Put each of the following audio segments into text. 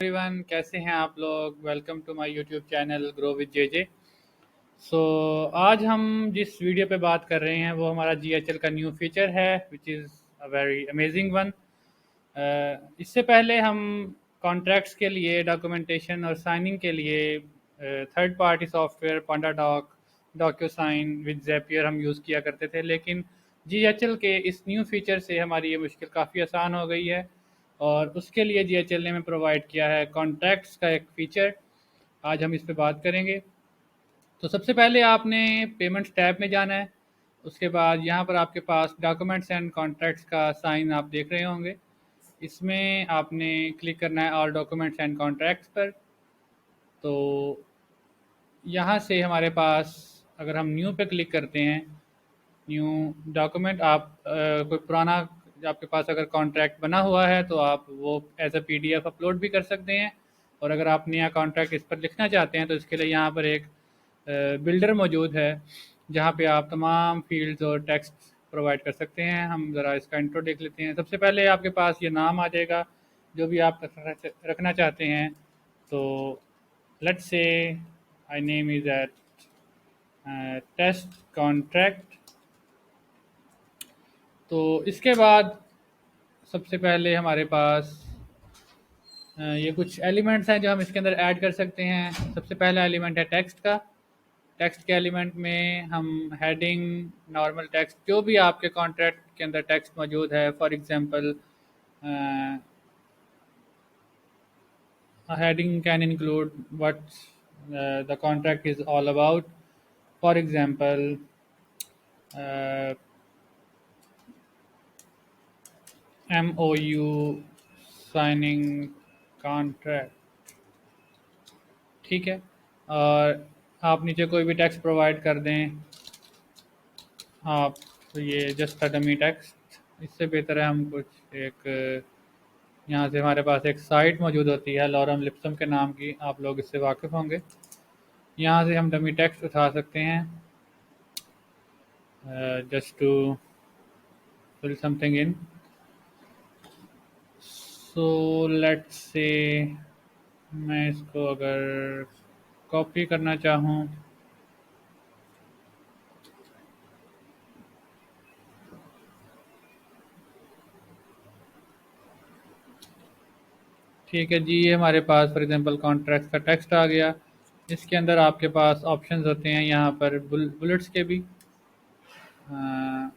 Everyone, कैसे हैं आप लोग। Welcome to my YouTube channel grow with J. So आज हम जिस वीडियो पे बात कर रहे हैं वो हमारा जीएचएल का न्यू फीचर है which is a very amazing one. इससे पहले हम कॉन्ट्रैक्ट्स के लिए डॉक्यूमेंटेशन और साइनिंग के लिए third party software PandaDoc, DocuSign with Zapier हम यूज़ किया करते थे, लेकिन जीएचएल के इस न्यू फीचर से हमारी ये मुश्किल काफ़ी आसान हो गई है। और उसके लिए जीएचएल ने हमें प्रोवाइड किया है कॉन्ट्रैक्ट्स का एक फ़ीचर। आज हम इस पे बात करेंगे। तो सबसे पहले आपने पेमेंट्स टैब में जाना है। उसके बाद यहाँ पर आपके पास डॉक्यूमेंट्स एंड कॉन्ट्रैक्ट्स का साइन आप देख रहे होंगे। इसमें आपने क्लिक करना है ऑल डॉक्यूमेंट्स एंड कॉन्ट्रैक्ट्स पर। तो यहाँ से हमारे पास, अगर हम न्यू पे क्लिक करते हैं, न्यू डॉक्यूमेंट, आप कोई पुराना आपके पास अगर कॉन्ट्रैक्ट बना हुआ है तो आप वो एज अ पीडीएफ अपलोड भी कर सकते हैं। और अगर आप नया कॉन्ट्रैक्ट इस पर लिखना चाहते हैं तो इसके लिए यहाँ पर एक बिल्डर मौजूद है जहाँ पे आप तमाम फील्ड्स और टेक्स्ट प्रोवाइड कर सकते हैं। हम ज़रा इसका इंट्रो देख लेते हैं। सबसे पहले आपके पास ये नाम आ जाएगा जो भी आप रखना चाहते हैं। तो let's say I name is at test contract. तो इसके बाद सबसे पहले हमारे पास ये कुछ एलिमेंट्स हैं जो हम इसके अंदर ऐड कर सकते हैं। सबसे पहला एलिमेंट है टेक्स्ट का। टेक्स्ट के एलिमेंट में हम हेडिंग, नॉर्मल टेक्स्ट, जो भी आपके कॉन्ट्रैक्ट के अंदर टेक्स्ट मौजूद है, for example heading can include what the contract is all about. For example MOU signing contract, ठीक है। और आप नीचे कोई भी टेक्स्ट प्रोवाइड कर दें आप, तो ये जस्ट डमी टेक्स्ट। इससे बेहतर है हम कुछ एक, यहाँ से हमारे पास एक साइट मौजूद होती है लॉरम लिप्सम के नाम की, आप लोग इससे वाकिफ़ होंगे। यहाँ से हम डमी टेक्स्ट उठा सकते हैं just to fill something in. So let's say मैं इसको अगर कॉपी करना चाहूँ, ठीक है जी, ये हमारे पास फॉर एग्जांपल कॉन्ट्रैक्ट का टेक्स्ट आ गया। इसके अंदर आपके पास ऑप्शंस होते हैं यहाँ पर बुलेट्स के भी। अ,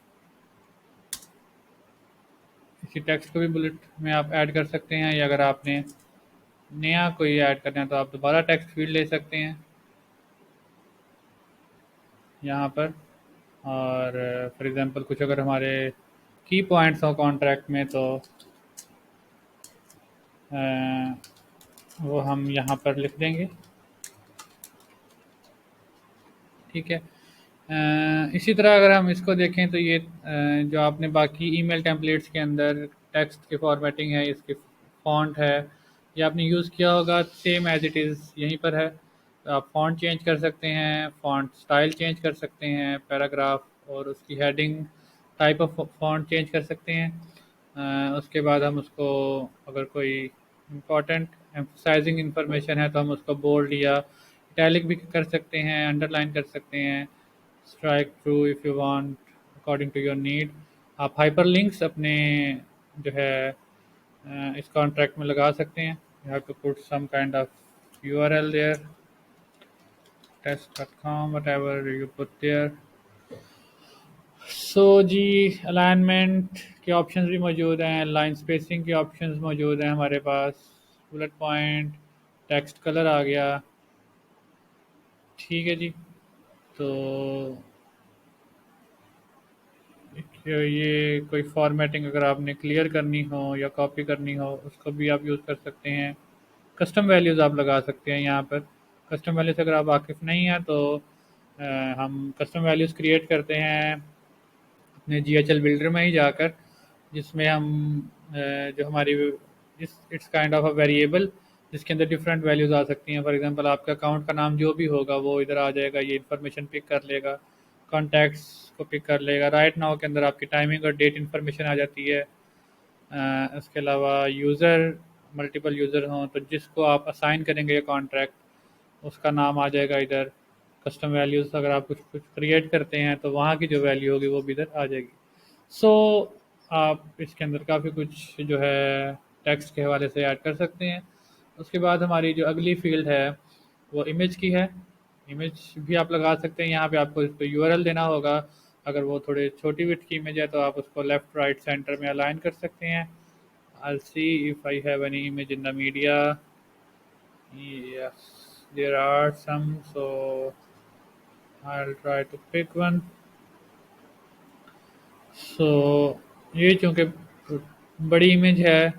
इसी टेक्स्ट को भी बुलेट में आप ऐड कर सकते हैं, या अगर आपने नया कोई ऐड करना है तो आप दोबारा टेक्स्ट फील्ड ले सकते हैं यहाँ पर। और फॉर एग्जांपल कुछ अगर हमारे की पॉइंट्स हो कॉन्ट्रैक्ट में तो अ, वो हम यहाँ पर लिख देंगे, ठीक है। इसी तरह अगर हम इसको देखें तो ये जो आपने बाकी ईमेल टेम्पलेट्स के अंदर टेक्स्ट की फॉर्मेटिंग है, इसकी फॉन्ट है, ये आपने यूज़ किया होगा, सेम एज इट इज़ यहीं पर है। तो आप फॉन्ट चेंज कर सकते हैं, फॉन्ट स्टाइल चेंज कर सकते हैं, पैराग्राफ और उसकी heading type of font change कर सकते हैं। उसके बाद हम उसको, अगर कोई इम्पोर्टेंट एम्फसाइजिंग इंफॉर्मेशन है तो हम उसको बोल्ड या इटैलिक भी कर सकते हैं, अंडरलाइन कर सकते हैं, strike through if you want according to your need. आप हाइपरलिंक्स अपने जो है इस कॉन्ट्रैक्ट में लगा सकते हैं। You have to put some kind of URL there, test.com, whatever you put there। So जी, अलाइनमेंट के ऑप्शंस भी मौजूद हैं, लाइन स्पेसिंग के ऑप्शंस मौजूद हैं हमारे पास, बुलेट पॉइंट, टेक्स्ट कलर आ गया, ठीक है जी। तो ये कोई फॉर्मेटिंग अगर आपने क्लियर करनी हो या कॉपी करनी हो उसको भी आप यूज़ कर सकते हैं। कस्टम वैल्यूज़ आप लगा सकते हैं यहाँ पर। कस्टम वैल्यू से अगर आप वाकिफ़ नहीं हैं तो हम कस्टम वैल्यूज़ क्रिएट करते हैं अपने GHL बिल्डर में ही जाकर, जिसमें हम जो हमारी it's kind of a variable जिसके अंदर डिफरेंट वैल्यूज़ आ सकती हैं। फॉर एग्जांपल आपका अकाउंट का नाम जो भी होगा वो इधर आ जाएगा, ये इन्फॉर्मेशन पिक कर लेगा, कॉन्टैक्ट्स को पिक कर लेगा। राइट नाउ के अंदर आपकी टाइमिंग और डेट इन्फॉर्मेशन आ जाती है। उसके अलावा यूज़र मल्टीपल यूज़र हों, तो जिसको आप असाइन करेंगे ये कॉन्ट्रैक्ट उसका नाम आ जाएगा इधर। कस्टम वैल्यूज़ अगर आप कुछ कुछ क्रिएट करते हैं तो वहाँ की जो वैल्यू होगी वो भी इधर आ जाएगी। सो आप इसके अंदर काफ़ी कुछ जो है टेक्स्ट के हवाले से ऐड कर सकते हैं। उसके बाद हमारी जो अगली फील्ड है वो इमेज की है। इमेज भी आप लगा सकते हैं, यहाँ पे आपको इस पर यूआरएल देना होगा। अगर वो थोड़े छोटी विड्थ की इमेज है तो आप उसको लेफ्ट राइट सेंटर में अलाइन कर सकते हैं। I'll see if I have any image in the media. Yes, there are some, so I'll try to pick one. So ये चूँकि बड़ी इमेज है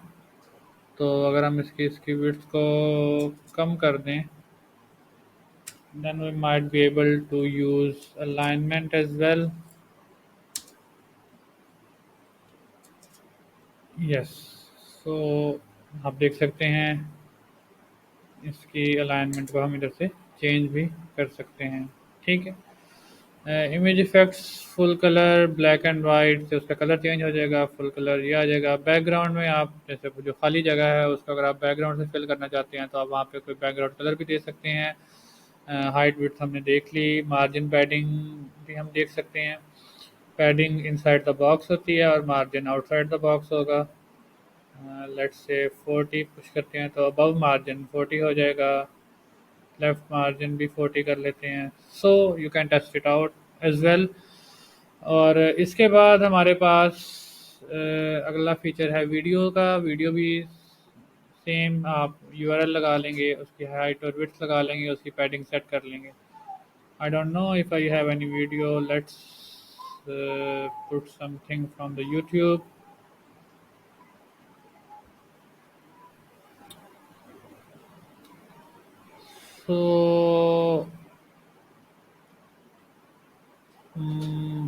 तो अगर हम इसकी इसकी विड्थ को कम कर दें, then we might be able to use alignment as well. Yes, so आप देख सकते हैं इसकी अलाइनमेंट को हम इधर से चेंज भी कर सकते हैं। ठीक है। Image effects full colour black and white से उसका कलर चेंज हो जाएगा, फुल कलर ये आ जाएगा। बैकग्राउंड में आप जैसे जो खाली जगह है उसको अगर आप बैकग्राउंड से फिल करना चाहते हैं तो आप वहाँ पे कोई बैकग्राउंड कलर भी दे सकते हैं। हाइट विड्थ हमने देख ली, मार्जिन पैडिंग भी हम देख सकते हैं। पैडिंग इनसाइड द बॉक्स होती है और मार्जिन आउटसाइड द बॉक्स होगा। लेट्स से 40 पुश करते हैं तो अबव मार्जिन 40 हो जाएगा, लेफ्ट मार्जिन भी 40 कर लेते हैं। So you can test it out as well. और इसके बाद हमारे पास अगला फीचर है वीडियो का। वीडियो भी सेम आप यूआरएल लगा लेंगे, उसकी हाइट और विड्थ लगा लेंगे, उसकी पैडिंग सेट कर लेंगे। I don't know if I have any video, let's put something from the YouTube. So mm,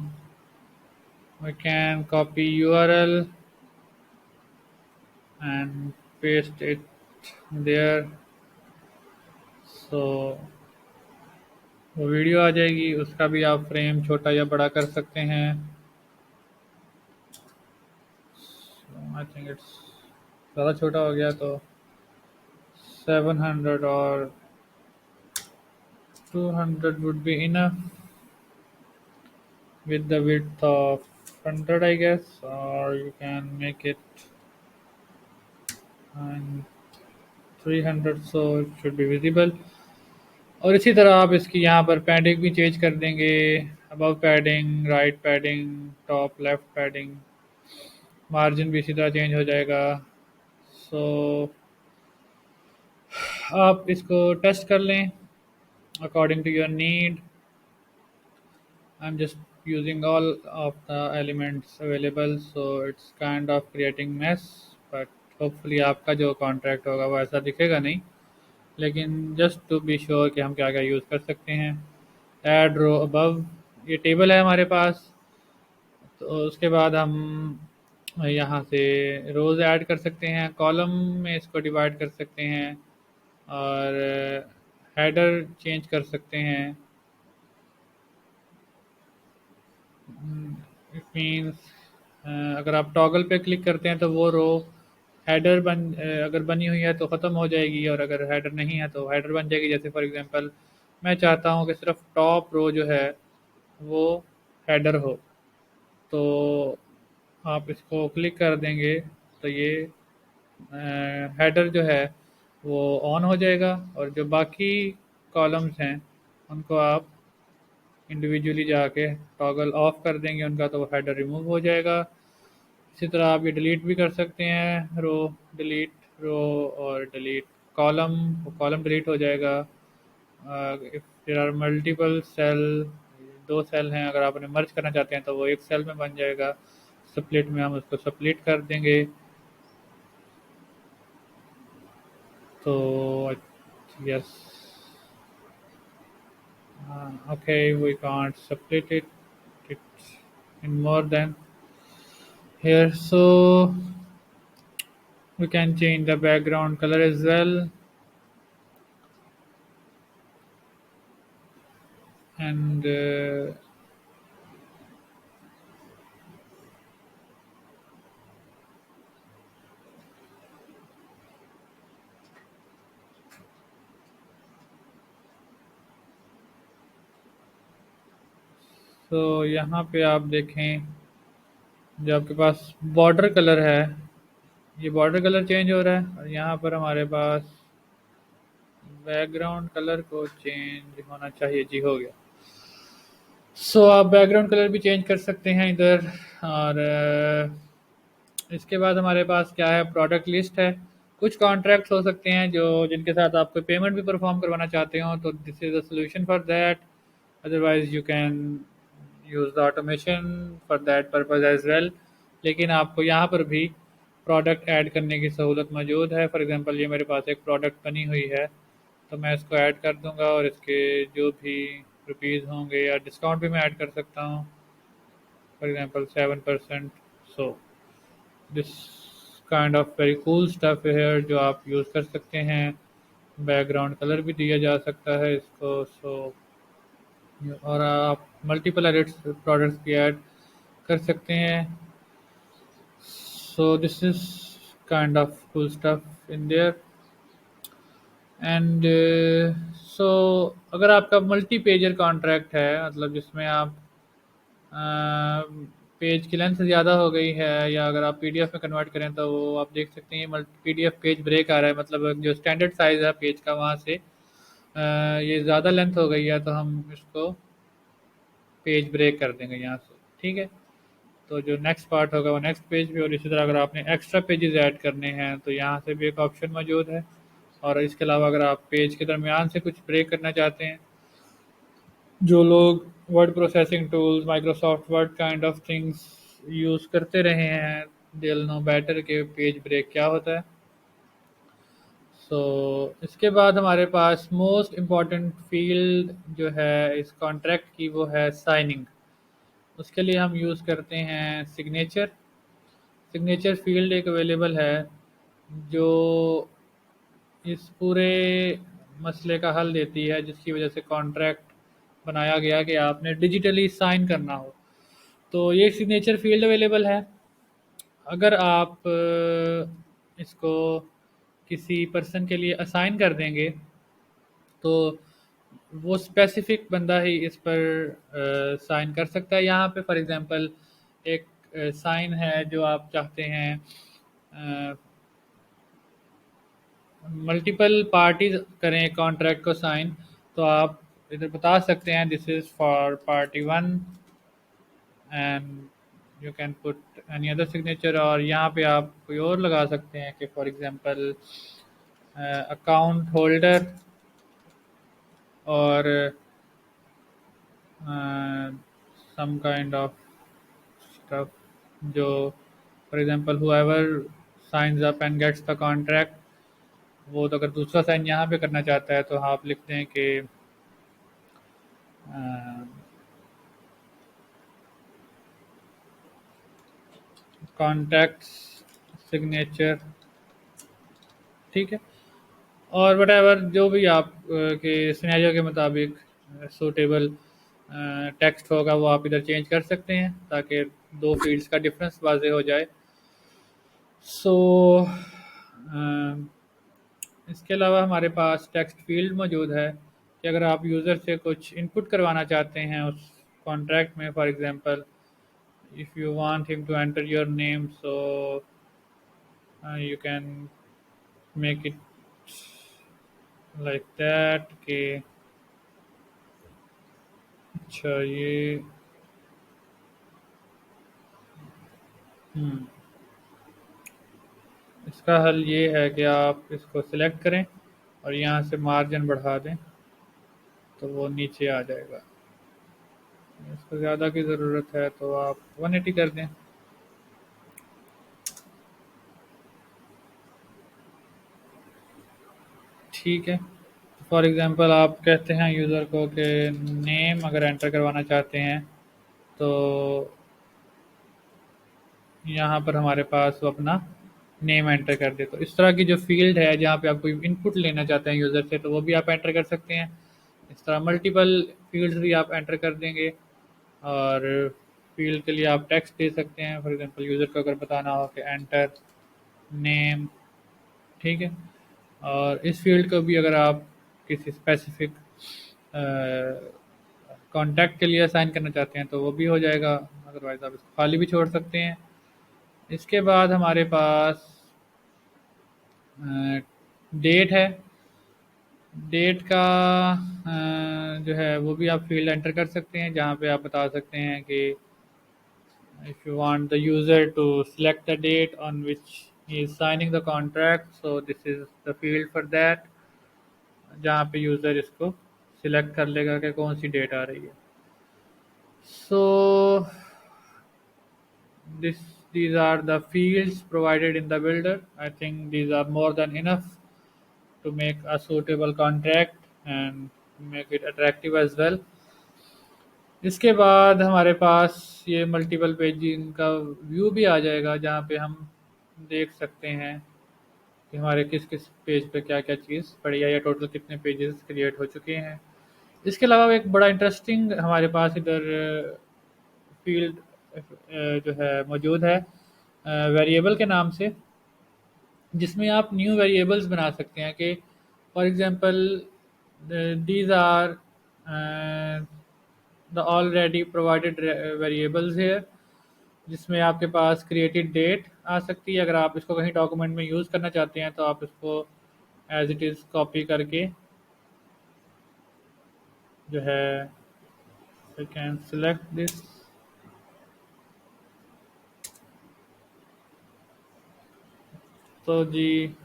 we can copy URL and paste it there. So वो वीडियो आ जाएगी, उसका भी आप फ्रेम छोटा या बड़ा कर सकते हैं। आई थिंक इट्स ज़्यादा छोटा हो गया तो 700 और 200 would be enough with the width of 100 I guess, or you can make it and 300 so it should be visible। और इसी तरह आप इसकी यहाँ पर पैडिंग भी चेंज कर देंगे, above padding, right padding, top left padding, margin भी इसी तरह चेंज हो जाएगा। सो आप इसको टेस्ट कर लें according to your need. I am just using all of the elements available, so it's kind of creating mess, but hopefully आपका जो कॉन्ट्रैक्ट होगा वो ऐसा दिखेगा नहीं, लेकिन जस्ट टू बी श्योर कि हम क्या क्या यूज़ कर सकते हैं। ऐड रो अबव, ये टेबल है हमारे पास, तो उसके बाद हम यहाँ से रोज़ ऐड कर सकते हैं, कॉलम में इसको डिवाइड कर सकते हैं और हेडर चेंज कर सकते हैं। इट मीन्स अगर आप टॉगल पे क्लिक करते हैं तो वो रो हेडर अगर बनी हुई है तो ख़त्म हो जाएगी, और अगर हेडर नहीं है तो हेडर बन जाएगी। जैसे फॉर एग्जांपल मैं चाहता हूँ कि सिर्फ टॉप रो जो है वो हेडर हो, तो आप इसको क्लिक कर देंगे तो ये हेडर जो है वो ऑन हो जाएगा, और जो बाकी कॉलम्स हैं उनको आप इंडिविजुअली जाके टॉगल ऑफ कर देंगे उनका, तो वो हेडर रिमूव हो जाएगा। इसी तरह आप ये डिलीट भी कर सकते हैं, रो डिलीट रो और डिलीट कॉलम, कॉलम डिलीट हो जाएगा। If there are multiple cell, दो सेल हैं, अगर आप उन्हें मर्ज करना चाहते हैं तो वो एक सेल में बन जाएगा। स्प्लिट में हम उसको स्प्लिट कर देंगे। तो yes, okay, we can't split it, it's in more than here, so we can change the background color as well, and तो यहाँ पे आप देखें, जो आपके पास बॉर्डर कलर है, ये बॉर्डर कलर चेंज हो रहा है, और यहाँ पर हमारे पास बैकग्राउंड कलर को चेंज होना चाहिए। जी, हो गया। सो आप बैकग्राउंड कलर भी चेंज कर सकते हैं इधर। और इसके बाद हमारे पास क्या है, प्रोडक्ट लिस्ट है। कुछ कॉन्ट्रैक्ट्स हो सकते हैं जो जिनके साथ आप कोई पेमेंट भी परफॉर्म करवाना चाहते हो, तो this is a solution for that. Otherwise you can use the automation for that purpose as well. लेकिन आपको यहाँ पर भी प्रोडक्ट ऐड करने की सहूलत मौजूद है। फॉर एग्जांपल ये मेरे पास एक प्रोडक्ट बनी हुई है, तो मैं इसको ऐड कर दूंगा, और इसके जो भी रुपीज़ होंगे, या डिस्काउंट भी मैं ऐड कर सकता हूँ, for example 7%। So this kind of very cool stuff है जो आप यूज़ कर सकते हैं। बैकग्राउंड कलर भी दिया जा सकता है इसको। और आप मल्टीपल एडिट्स प्रोडक्ट्स भी ऐड कर सकते हैं। So this is kind of cool stuff in their. And so अगर आपका मल्टी पेजर कॉन्ट्रैक्ट है, मतलब जिसमें आप पेज की लेंथ ज़्यादा हो गई है, या अगर आप पीडीएफ में कन्वर्ट करें, तो वो आप देख सकते हैं पीडीएफ पेज ब्रेक आ रहा है, मतलब जो स्टैंडर्ड साइज़ है पेज का, वहाँ से ये ज़्यादा लेंथ हो गई है, तो हम इसको पेज ब्रेक कर देंगे यहाँ से। ठीक है, तो जो नेक्स्ट पार्ट होगा वो नेक्स्ट पेज पे। और इसी तरह अगर आपने एक्स्ट्रा पेजेस ऐड करने हैं, तो यहाँ से भी एक ऑप्शन मौजूद है। और इसके अलावा अगर आप पेज के दरमियान से कुछ ब्रेक करना चाहते हैं, जो लोग word processing tools, Microsoft word kind of things use करते रहे हैं, दे विल नो बेटर के पेज ब्रेक क्या होता है। सो इसके बाद हमारे पास मोस्ट इम्पॉर्टेंट फील्ड जो है इस कॉन्ट्रैक्ट की, वो है साइनिंग। उसके लिए हम यूज़ करते हैं सिग्नेचर। सिग्नेचर फील्ड एक अवेलेबल है जो इस पूरे मसले का हल देती है, जिसकी वजह से कॉन्ट्रैक्ट बनाया गया कि आपने डिजिटली साइन करना हो। तो ये सिग्नेचर फील्ड अवेलेबल है। अगर आप इसको किसी पर्सन के लिए असाइन कर देंगे, तो वो स्पेसिफिक बंदा ही इस पर साइन कर सकता है। यहाँ पे फॉर एग्जांपल एक साइन है जो आप चाहते हैं मल्टीपल पार्टीज करें कॉन्ट्रैक्ट को साइन, तो आप इधर बता सकते हैं this is for party one, and you can put any other signature. और यहाँ पे आप कोई और लगा सकते हैं कि फॉर एग्जांपल अकाउंट होल्डर, और सम काइंड ऑफ स्टफ, जो for example whoever signs up and gets the contract, वो तो अगर दूसरा साइन यहाँ पे करना चाहता है, तो आप लिखते हैं कि कॉन्टैक्ट सिग्नेचर। ठीक है, और वट जो भी आप के सिनेरियो के मुताबिक सूटेबल टेक्स्ट होगा, वो आप इधर चेंज कर सकते हैं, ताकि दो फील्ड्स का डिफरेंस वाजे हो जाए। सो इसके अलावा हमारे पास टेक्स्ट फील्ड मौजूद है कि अगर आप यूज़र से कुछ इनपुट करवाना चाहते हैं उस कॉन्ट्रैक्ट में, for example if you want him to enter your name, so you can make it like that कि अच्छा ये हम्म, इसका हल ये है कि आप इसको सिलेक्ट करें और यहाँ से मार्जिन बढ़ा दें, तो वो नीचे आ जाएगा। इसको ज़्यादा की ज़रूरत है तो आप 180 कर दें। ठीक है, फॉर एग्ज़ाम्पल आप कहते हैं यूज़र को कि नेम अगर एंटर करवाना चाहते हैं, तो यहाँ पर हमारे पास वो अपना नेम एंटर कर दे। तो इस तरह की जो फील्ड है जहाँ पे आप कोई इनपुट लेना चाहते हैं यूज़र से, तो वो भी आप एंटर कर सकते हैं। इस तरह मल्टीपल फील्ड्स भी आप एंटर कर देंगे, और फील्ड के लिए आप टेक्स्ट दे सकते हैं। फॉर एग्जांपल यूज़र को अगर बताना हो कि एंटर नेम, ठीक है। और इस फील्ड को भी अगर आप किसी स्पेसिफिक कॉन्टैक्ट के लिए असाइन करना चाहते हैं तो वो भी हो जाएगा, अदरवाइज़ आप इसको खाली भी छोड़ सकते हैं। इसके बाद हमारे पास डेट है। डेट का जो है वो भी आप फील्ड एंटर कर सकते हैं, जहाँ पे आप बता सकते हैं कि if you want the user to select the date on which he is signing the contract, so this is the field for that, जहाँ पे यूज़र इसको सिलेक्ट कर लेगा कि कौन सी डेट आ रही है। So this these are the fields provided in the builder. I think these are more than enough to make a suitable contract and make it attractive as well. इसके बाद हमारे पास ये मल्टीपल पेजिंग का view भी आ जाएगा, जहाँ पे हम देख सकते हैं कि हमारे किस किस पेज पे क्या क्या चीज़ पड़ी है या टोटल कितने पेजेस क्रिएट हो चुके हैं। इसके अलावा एक बड़ा इंटरेस्टिंग हमारे पास इधर फील्ड जो है मौजूद है वेरिएबल के नाम से, जिसमें आप न्यू वेरिएबल्स बना सकते हैं कि for example these are the already provided variables है, जिसमें आपके पास क्रिएटेड डेट आ सकती है। अगर आप इसको कहीं डॉक्यूमेंट में यूज़ करना चाहते हैं तो आप इसको एज इट इज़ कॉपी करके जो है आई कैन सेलेक्ट दिस। तो जी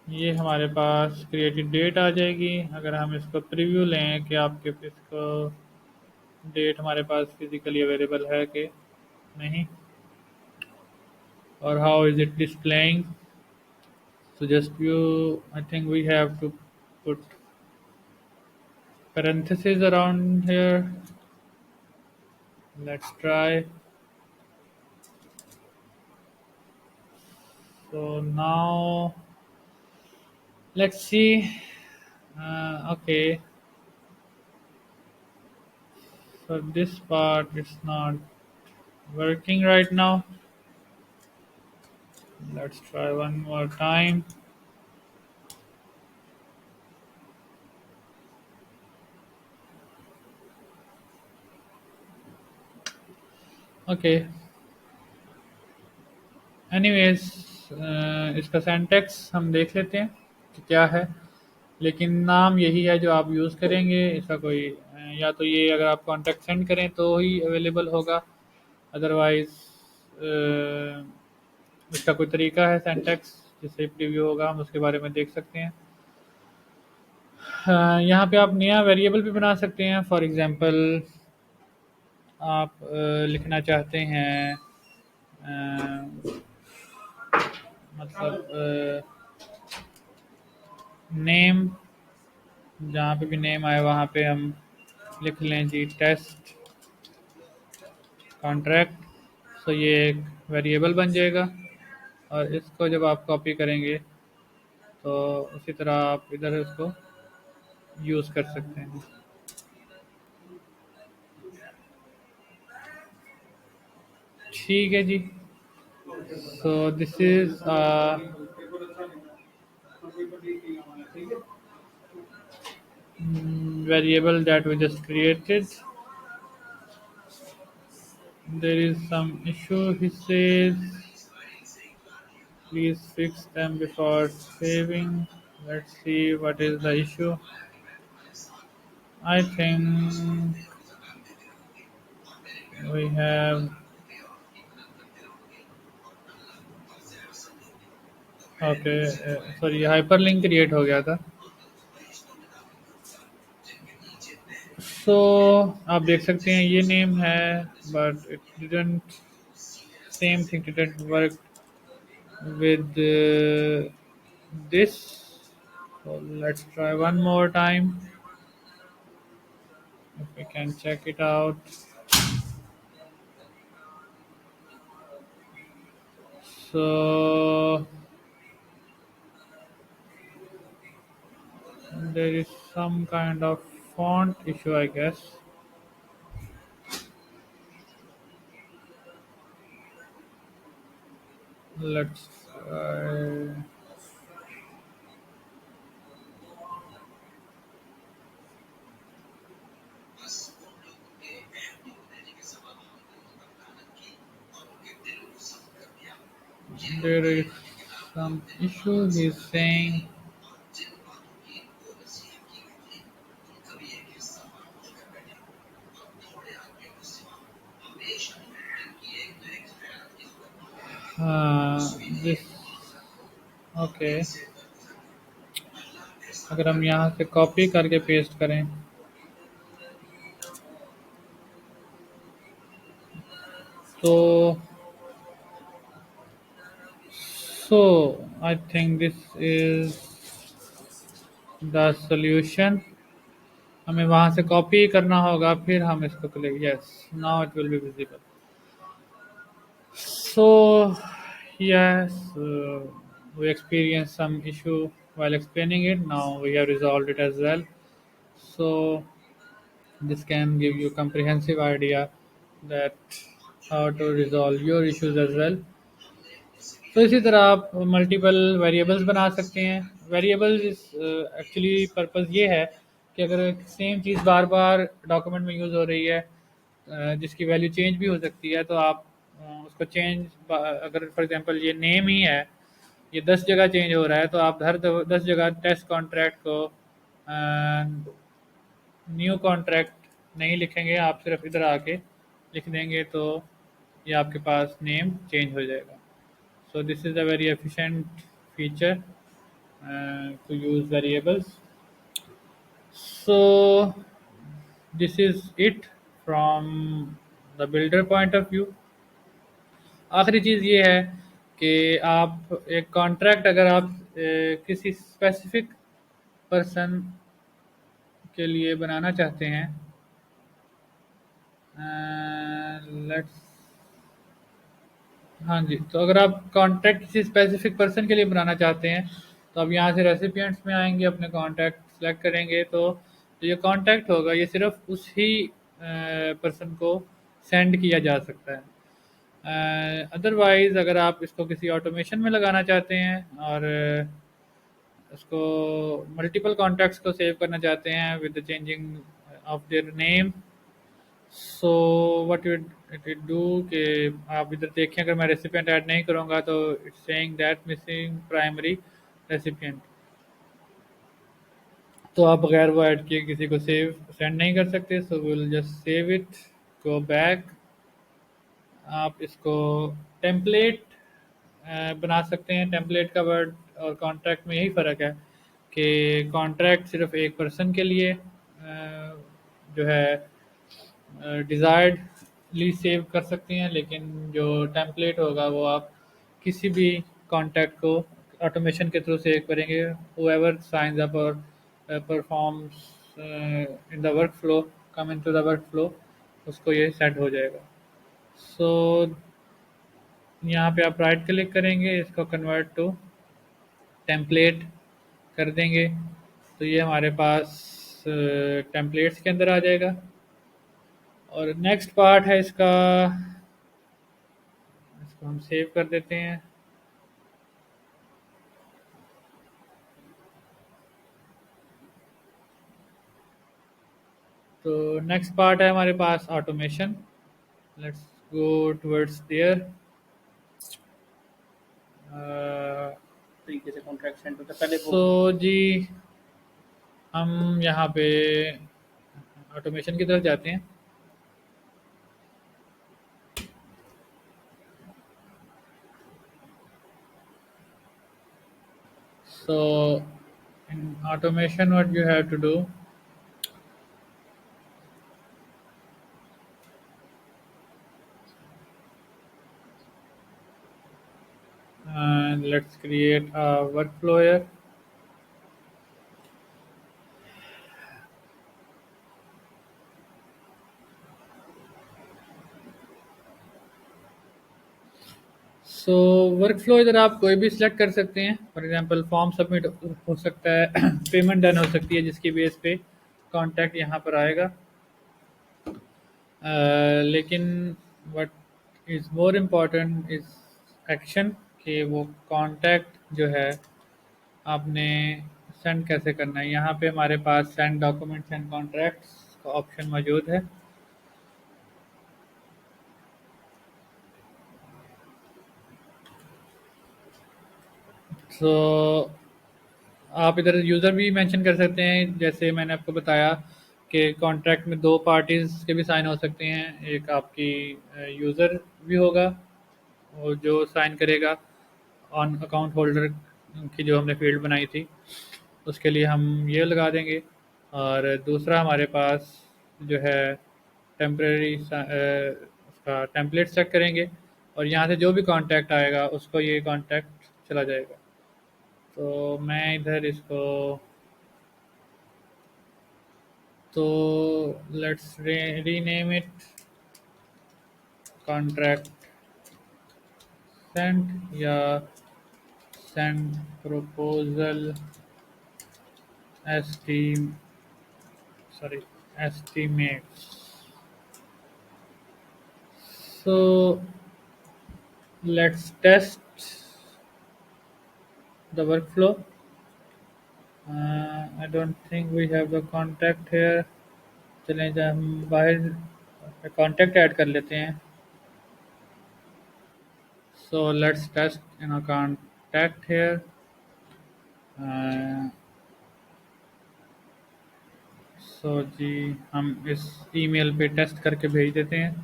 ये हमारे पास क्रिएटेड डेट आ जाएगी। अगर हम इसको प्रीव्यू लें कि आपके इसको डेट हमारे पास फिजिकली अवेलेबल है कि नहीं, और how is it displaying. So just view, I think we have to put parentheses around here. Let's try. So now let's see. Okay, so this part is not working right now. Let's try one more time. Okay. Anyways इसका syntax हम देख लेते हैं कि क्या है, लेकिन नाम यही है जो आप यूज़ करेंगे। इसका कोई या तो ये अगर आप कॉन्टैक्ट सेंड करें तो ही अवेलेबल होगा, अदरवाइज़ इसका कोई तरीका है सिंटैक्स जिससे प्रीव्यू होगा, हम उसके बारे में देख सकते हैं। यहाँ पे आप नया वेरिएबल भी बना सकते हैं। फॉर एग्ज़ाम्पल आप लिखना चाहते हैं मतलब नेम, जहाँ पे भी नेम आए वहाँ पे हम लिख लें जी टेस्ट कॉन्ट्रैक्ट। सो ये एक वेरिएबल बन जाएगा, और इसको जब आप कॉपी करेंगे तो उसी तरह आप इधर उसको यूज़ कर सकते हैं। ठीक है जी। So this is variable that we just created. There is some issue, he says. Please fix them before saving. Let's see what is the issue. I think we have okay sorry hyperlink create हो गया था। सो आप देख सकते हैं ये name है, but it didn't same thing didn't work with this. So let's try one more time if we can check it out. So there is some kind of font issue, I guess. Let's there is some issue. He's saying, uh, this okay. अगर हम यहाँ से copy करके paste करें तो I think this is the solution. हमें वहाँ से कॉपी करना होगा फिर हम इसको click yes now it will be visible so yes we experienced some issue while explaining it. Now we have resolved it as well, so this can give you comprehensive idea that how to resolve your issues as well. तो इसी तरह आप multiple variables बना सकते हैं। Variables actually purpose ये है कि अगर सेम चीज़ बार बार डॉक्यूमेंट में यूज़ हो रही है जिसकी वैल्यू चेंज भी हो सकती है तो आप उसको चेंज अगर फॉर एग्जांपल ये नेम ही है ये 10 जगह चेंज हो रहा है तो आप हर 10 जगह टेस्ट कॉन्ट्रैक्ट को न्यू कॉन्ट्रैक्ट नहीं लिखेंगे, आप सिर्फ इधर आके लिख देंगे तो ये आपके पास नेम चेंज हो जाएगा। So this is a very efficient feature to use variables. So this is it from the builder point of view. आखिरी चीज़ ये है कि आप एक कॉन्ट्रैक्ट अगर आप किसी स्पेसिफिक पर्सन के लिए बनाना चाहते हैं लेट्स हाँ जी, तो अगर आप कॉन्टैक्ट किसी स्पेसिफिक पर्सन के लिए बनाना चाहते हैं तो आप यहाँ से रेसिपिएंट्स में आएंगे, अपने कॉन्टैक्ट सेलेक्ट करेंगे तो जो ये कॉन्टैक्ट होगा ये सिर्फ उसी पर्सन को सेंड किया जा सकता है। अदरवाइज़ अगर आप इसको किसी ऑटोमेशन में लगाना चाहते हैं और उसको मल्टीपल कॉन्टैक्ट्स को सेव करना चाहते हैं with the changing of their name so what it do कि आप इधर देखें अगर मैं रेसिपिएंट ऐड नहीं करूँगा तो it's saying that missing primary recipient, तो आप बगैर वो ऐड किए किसी को सेव सेंड नहीं कर सकते। So will just save it, go back, आप इसको टेम्पलेट बना सकते हैं। टेम्पलेट का वर्ड और कॉन्ट्रैक्ट में यही फ़र्क है कि कॉन्ट्रैक्ट सिर्फ एक पर्सन के लिए जो है डिज़ायर्डली सेव कर सकते हैं, लेकिन जो टेम्पलेट होगा वो आप किसी भी कॉन्टैक्ट को ऑटोमेशन के थ्रू सेव करेंगे, whoever signs up or performs in the workflow come into the workflow उसको ये सेट हो जाएगा। सो यहाँ पे आप राइट क्लिक करेंगे, इसको कन्वर्ट टू टेम्पलेट कर देंगे तो ये हमारे पास टेम्पलेट्स के अंदर आ जाएगा। और नेक्स्ट पार्ट है इसका, इसको हम सेव कर देते हैं। तो नेक्स्ट पार्ट है हमारे पास automation, let's go towards there. तरीके से कॉन्ट्रैक्ट सेंड होता है पहले सो जी हम यहाँ पे ऑटोमेशन की तरफ जाते हैं। So in automation what you have to do, and let's create a workflow here। So workflow इधर आप कोई भी सिलेक्ट कर सकते हैं, फॉर एग्जांपल फॉर्म सबमिट हो सकता है पेमेंट डन हो सकती है जिसकी बेस पे कॉन्टैक्ट यहाँ पर आएगा। लेकिन what is more important is action कि वो कॉन्टैक्ट जो है आपने सेंड कैसे करना है। यहाँ पे हमारे पास सेंड डॉक्यूमेंट्स एंड कॉन्ट्रैक्ट्स का ऑप्शन मौजूद है। सो आप इधर यूज़र भी मेंशन कर सकते हैं, जैसे मैंने आपको बताया कि कॉन्ट्रैक्ट में दो पार्टीज़ के भी साइन हो सकते हैं। एक आपकी यूज़र भी होगा और जो साइन करेगा ऑन अकाउंट होल्डर की जो हमने फील्ड बनाई थी, उसके लिए हम ये लगा देंगे। और दूसरा हमारे पास जो है टेम्परेरी उसका टेम्पलेट सेट करेंगे और यहाँ से जो भी कांटेक्ट आएगा उसको ये कांटेक्ट चला जाएगा। तो मैं इधर इसको, तो let's rename it contract send या send proposal esti sorry estimates. So let's test the workflow. I don't think we have the contact here. चलें जब हम बाहर contact ऐड कर लेते हैं. So let's test in a contact here. Uh, so जी हम इस ईमेल पे टेस्ट करके भेज देते हैं।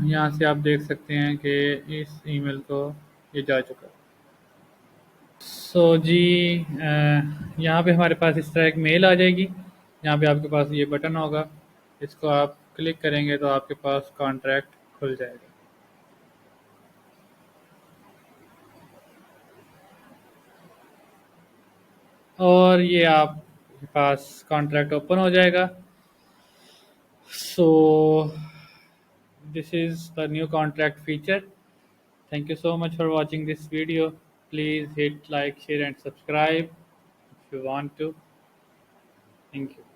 यहाँ से आप देख सकते हैं कि इस ईमेल को ये जा चुका है। सो जी यहाँ पे हमारे पास इस तरह एक मेल आ जाएगी। यहाँ पे आपके पास ये बटन होगा, इसको आप क्लिक करेंगे तो आपके पास कॉन्ट्रैक्ट खुल जाएगा। और ये आपके पास कॉन्ट्रैक्ट ओपन हो जाएगा। सो this is the new contract feature. Thank you so much for watching this video. Please hit like, share and subscribe if you want to. Thank you.